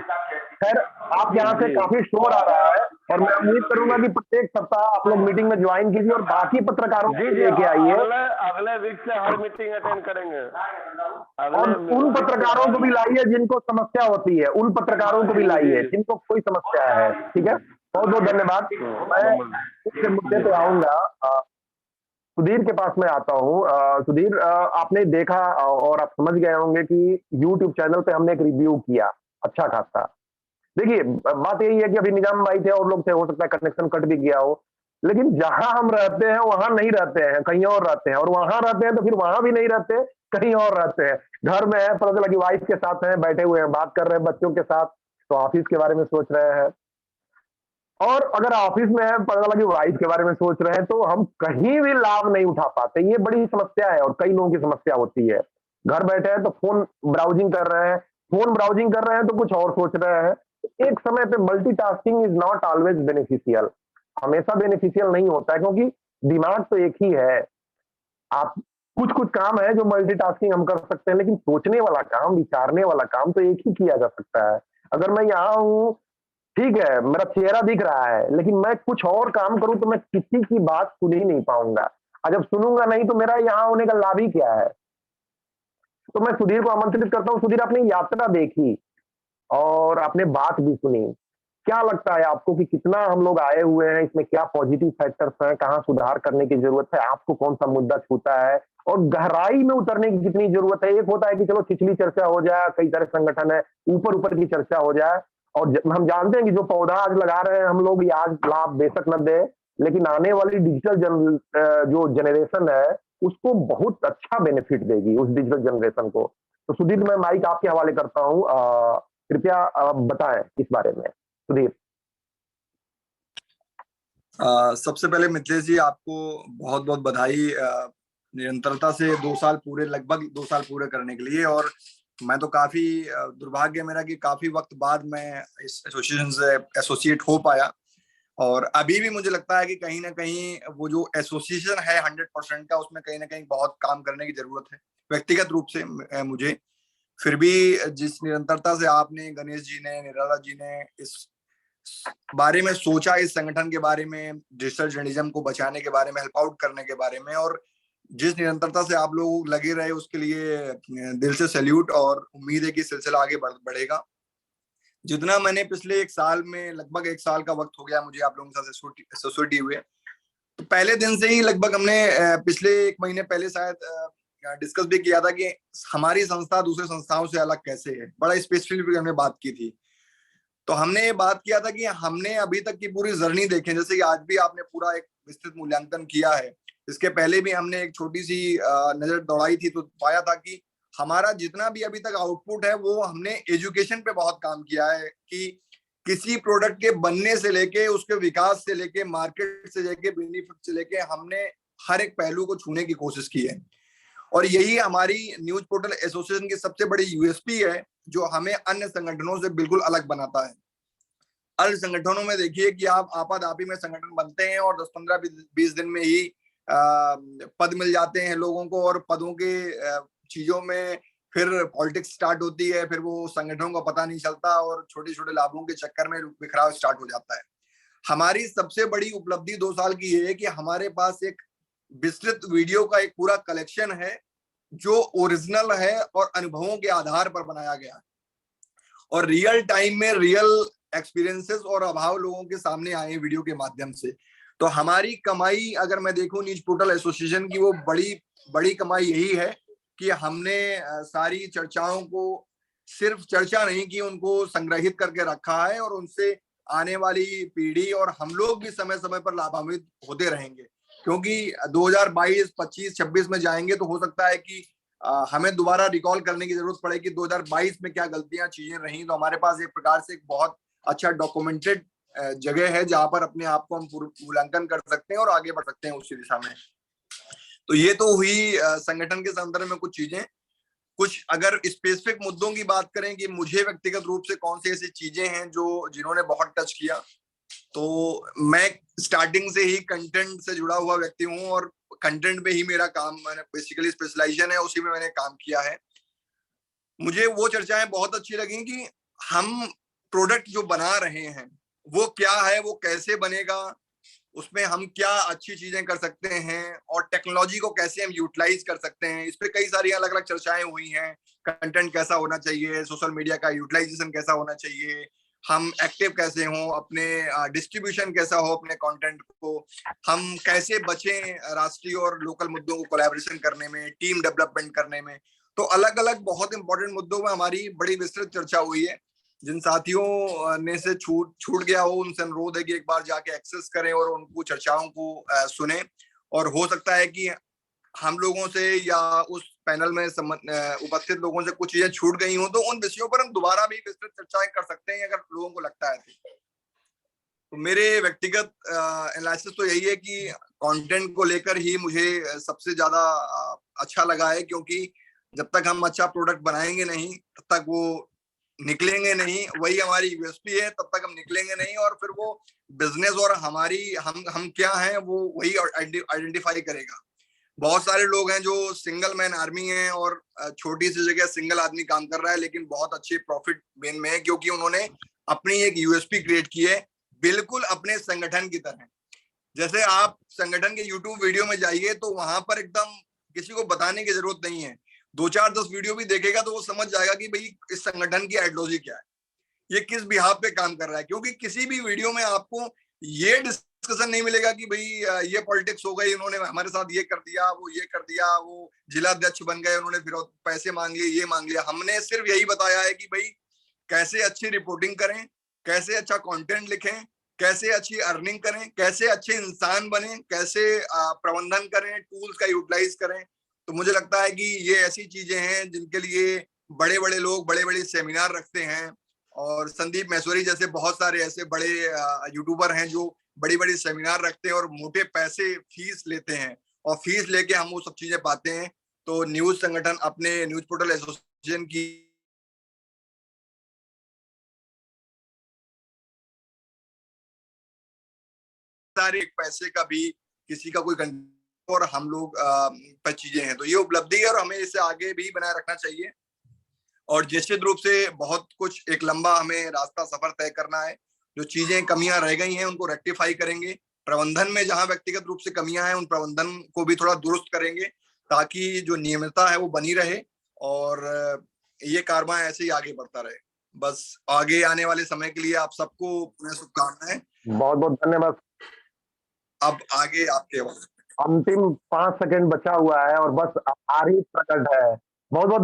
खैर आप यहाँ से काफी शोर आ रहा है और मैं उम्मीद करूंगा कि प्रत्येक सप्ताह आप लोग मीटिंग में ज्वाइन कीजिए और बाकी पत्रकारों को लेके आइए, अगले वीक से हर मीटिंग अटेंड करेंगे। और उन पत्रकारों को भी लाइए जिनको समस्या होती है, उन पत्रकारों को भी लाइए जिनको कोई समस्या है। ठीक है, बहुत बहुत धन्यवाद। मैं मुख्य मुद्दे पे आऊंगा। सुधीर के पास मैं आता हूँ। सुधीर, आपने देखा और आप समझ गए होंगे कि YouTube चैनल पे हमने एक रिव्यू किया अच्छा खासा। देखिए बात यही है कि अभी निजाम भाई थे और लोग थे, हो सकता है कनेक्शन कट भी गया हो, लेकिन जहां हम रहते हैं वहां नहीं रहते हैं, कहीं और रहते हैं, और वहां रहते हैं तो फिर वहां भी नहीं रहते, कहीं और रहते हैं। घर में है, पता चला कि वाइफ के साथ हैं, बैठे हुए हैं, बात कर रहे हैं बच्चों के साथ, तो ऑफिस के बारे में सोच रहे हैं, और अगर ऑफिस में है पता लगा कि वाइफ के बारे में सोच रहे हैं, तो हम कहीं भी लाभ नहीं उठा पाते। ये बड़ी समस्या है और कई लोगों की समस्या होती है। घर बैठे हैं तो फोन ब्राउजिंग कर रहे हैं, फोन ब्राउजिंग कर रहे हैं तो कुछ और सोच रहे हैं। एक समय पे multitasking is not always beneficial, हमेशा बेनिफिशियल नहीं होता है, क्योंकि दिमाग तो एक ही है। आप कुछ काम है जो मल्टीटास्किंग हम कर सकते हैं, लेकिन सोचने वाला काम, विचारने वाला काम तो एक ही किया जा सकता है। अगर मैं यहाँ हूँ, ठीक है, मेरा चेहरा दिख रहा है, लेकिन मैं कुछ और काम करूं तो मैं किसी की बात सुन ही नहीं पाऊंगा, और जब सुनूंगा नहीं तो मेरा यहाँ होने का लाभ ही क्या है। तो मैं सुधीर को आमंत्रित करता हूं। सुधीर, आपने यात्रा देखी और आपने बात भी सुनी, क्या लगता है आपको कि कितना हम लोग आए हुए हैं, इसमें क्या पॉजिटिव फैक्टर्स हैं, कहाँ सुधार करने की जरूरत है, आपको कौन सा मुद्दा छूता है, और गहराई में उतरने की कितनी जरूरत है? एक होता है कि चलो छिछली चर्चा हो जाए, कई सारे संगठन है, ऊपर ऊपर की चर्चा हो जाए, और हम जानते हैं कि जो पौधा आज लगा रहे हैं हम लोग, ये आज लाभ बेशक न दे, लेकिन आने वाली डिजिटल जो जनरेशन है उसको बहुत अच्छा बेनिफिट देगी, उस डिजिटल जनरेशन को। तो सुधीर, मैं माइक आपके हवाले करता हूँ, कृपया बताएं इस बारे में, सुधीर। सबसे पहले मिथिलेश जी, आपको बहुत बहुत बधाई निरंतरता से 2 साल पूरे, लगभग 2 साल पूरे करने के लिए। और मैं तो काफी दुर्भाग्य मेरा कि काफी वक्त बाद मैं इस एसोसिएशन से एसोसिएट हो पाया। और अभी भी मुझे लगता है कि कहीं ना कहीं वो जो एसोसिएशन है 100% का, उसमें कहीं ना कहीं बहुत काम करने की जरूरत है व्यक्तिगत रूप से मुझे। फिर भी जिस निरंतरता से आपने, गणेश जी ने, निराला जी ने इस बारे में सोचा, इस संगठन के बारे में, डिजिटल जर्नलिज्म को बचाने के बारे में, हेल्प आउट करने के बारे में, और जिस निरंतरता से आप लोग लगे रहे, उसके लिए दिल से सैल्यूट। और उम्मीद है कि सिलसिला आगे बढ़ेगा। जितना मैंने पिछले 1 साल में, लगभग 1 साल का वक्त हो गया मुझे आप लोगों के साथ एसोसिएट हुए, तो पहले दिन से ही लगभग हमने पिछले 1 महीने पहले शायद डिस्कस भी किया था कि हमारी संस्था दूसरे संस्थाओं से अलग कैसे है। बड़ा स्पेसिफिक हमने बात की थी। तो हमने ये बात किया था कि हमने अभी तक की पूरी जर्नी देखें, जैसे कि आज भी आपने पूरा एक विस्तृत मूल्यांकन किया है। इसके पहले भी हमने एक छोटी सी नजर दौड़ाई थी, तो पाया था कि हमारा जितना भी अभी तक आउटपुट है वो हमने एजुकेशन पे बहुत काम किया है, कि किसी प्रोडक्ट के बनने से लेके, उसके विकास से लेके, मार्केट से लेके, बेनिफिट से लेके, हमने हर एक पहलू को छूने की कोशिश की है। और यही हमारी न्यूज पोर्टल एसोसिएशन की सबसे बड़ी यूएसपी है, जो हमें अन्य संगठनों से बिल्कुल अलग बनाता है। अन्य संगठनों में देखिए कि आप आपाधापी में संगठन बनते हैं और 10-15-20 दिन में ही पद मिल जाते हैं लोगों को, और पदों के चीजों में फिर पॉलिटिक्स स्टार्ट होती है, फिर वो संगठनों का पता नहीं चलता और छोटे छोटे लाभों के चक्कर में बिखराव स्टार्ट हो जाता है। हमारी सबसे बड़ी उपलब्धि 2 साल की ये है कि हमारे पास एक विस्तृत वीडियो का एक पूरा कलेक्शन है, जो ओरिजिनल है और अनुभवों के आधार पर बनाया गया है, और रियल टाइम में रियल एक्सपीरियंसेस और अभाव लोगों के सामने आए वीडियो के माध्यम से। तो हमारी कमाई अगर मैं देखूं न्यूज पोर्टल एसोसिएशन की, वो बड़ी कमाई यही है कि हमने सारी चर्चाओं को सिर्फ चर्चा नहीं की, उनको संग्रहित करके रखा है, और उनसे आने वाली पीढ़ी और हम लोग भी समय समय पर लाभान्वित होते रहेंगे। क्योंकि 2022, 25, 26 में जाएंगे तो हो सकता है कि हमें दोबारा रिकॉल करने की जरूरत पड़े कि 2022 में क्या गलतियां चीजें रही। तो हमारे पास एक प्रकार से एक बहुत अच्छा डॉक्यूमेंटेड जगह है, जहां पर अपने आप को हम मूल्यांकन कर सकते हैं और आगे बढ़ सकते हैं उसी दिशा में। तो ये तो हुई संगठन के संदर्भ में कुछ चीजें। कुछ अगर स्पेसिफिक मुद्दों की बात करें कि मुझे व्यक्तिगत रूप से कौन सी ऐसी चीजें हैं जिन्होंने बहुत टच किया, तो मैं स्टार्टिंग से ही कंटेंट से जुड़ा हुआ व्यक्ति हूं, और कंटेंट पे ही मेरा काम, मैंने बेसिकली स्पेशलाइजेशन है, उसी में मैंने काम किया है। मुझे वो चर्चाएं बहुत अच्छी लगी कि हम प्रोडक्ट जो बना रहे हैं वो क्या है, वो कैसे बनेगा, उसमें हम क्या अच्छी चीजें कर सकते हैं, और टेक्नोलॉजी को कैसे हम यूटिलाइज कर सकते हैं। इस पे कई सारी अलग अलग चर्चाएं हुई हैं। कंटेंट कैसा होना चाहिए, सोशल मीडिया का यूटिलाइजेशन कैसा होना चाहिए, हम एक्टिव कैसे हों, अपने डिस्ट्रीब्यूशन कैसा हो अपने कंटेंट को, हम कैसे बचें राष्ट्रीय और लोकल मुद्दों को कोलैबोरेशन करने में, टीम डेवलपमेंट करने में। तो अलग अलग बहुत इंपॉर्टेंट मुद्दों में हमारी बड़ी विस्तृत चर्चा हुई है। जिन साथियों ने से छूट गया हो, उनसे अनुरोध है कि एक बार जाके एक्सेस करें और उनको चर्चाओं को सुने। और हो सकता है कि हम लोगों से या उस पैनल में उपस्थित लोगों से कुछ चीजें छूट गई हो, तो उन विषयों पर हम दोबारा भी विस्तृत चर्चाएं कर सकते हैं अगर लोगों को लगता है। तो मेरे व्यक्तिगत एनालिसिस तो यही है कि कंटेंट को लेकर ही मुझे सबसे ज्यादा अच्छा लगा है, क्योंकि जब तक हम अच्छा प्रोडक्ट बनाएंगे नहीं तब तक वो निकलेंगे नहीं। वही हमारी यूएसपी है, तब तक हम निकलेंगे नहीं, और फिर वो बिजनेस और हमारी हम क्या हैं वो वही आइडेंटिफाई करेगा। बहुत सारे लोग हैं जो सिंगल मैन आर्मी हैं और छोटी सी जगह सिंगल आदमी काम कर रहा है, लेकिन बहुत अच्छे प्रॉफिट मेन में है, क्योंकि उन्होंने अपनी एक यूएसपी क्रिएट की है, बिल्कुल अपने संगठन की तरह। जैसे आप संगठन के यूट्यूब वीडियो में जाइए तो वहां पर एकदम किसी को बताने की जरूरत नहीं है, 2-4-10 वीडियो भी देखेगा तो वो समझ जाएगा कि भाई इस संगठन की आइडियोलॉजी क्या है, ये किस बिहाफ पे काम कर रहा है। क्योंकि किसी भी वीडियो में आपको ये डिस्कशन नहीं मिलेगा कि भाई ये पॉलिटिक्स हो गई, उन्होंने हमारे साथ ये कर दिया, वो ये कर दिया, वो जिला अध्यक्ष बन गए, उन्होंने फिर पैसे मांग लिए, ये मांग लिया। हमने सिर्फ यही बताया है कि भाई कैसे अच्छी रिपोर्टिंग करें, कैसे अच्छा कंटेंट लिखें, कैसे अच्छी अर्निंग करें, कैसे अच्छे इंसान बने, कैसे प्रबंधन करें, टूल्स का यूटिलाइज करें। तो मुझे लगता है कि ये ऐसी चीजें हैं जिनके लिए बड़े बड़े लोग बड़े बड़े सेमिनार रखते हैं, और संदीप मैसोरी जैसे बहुत सारे ऐसे बड़े यूट्यूबर हैं जो बड़ी बड़ी सेमिनार रखते हैं और मोटे पैसे फीस लेते हैं, और फीस लेके हम वो सब चीजें पाते हैं। तो न्यूज संगठन अपने न्यूज पोर्टल एसोसिएशन की सारे पैसे का भी किसी का कोई और हम लोग पर चीजें हैं, तो ये उपलब्धि है और हमें इसे आगे भी बनाए रखना चाहिए। और निश्चित रूप से बहुत कुछ एक लंबा हमें रास्ता सफर तय करना है। जो चीजें कमियां रह गई हैं उनको रेक्टिफाई करेंगे, प्रबंधन में जहां व्यक्तिगत रूप से कमियां हैं उन प्रबंधन को भी थोड़ा दुरुस्त करेंगे, ताकि जो नियमितता है वो बनी रहे और ये कारवां ऐसे ही आगे बढ़ता रहे। बस आगे आने वाले समय के लिए आप सबको शुभकामनाएं। बहुत बहुत धन्यवाद। अब आगे आपके अंतिम 5 सेकंड बचा हुआ है और बस आभार ही प्रकट है। बहुत बहुत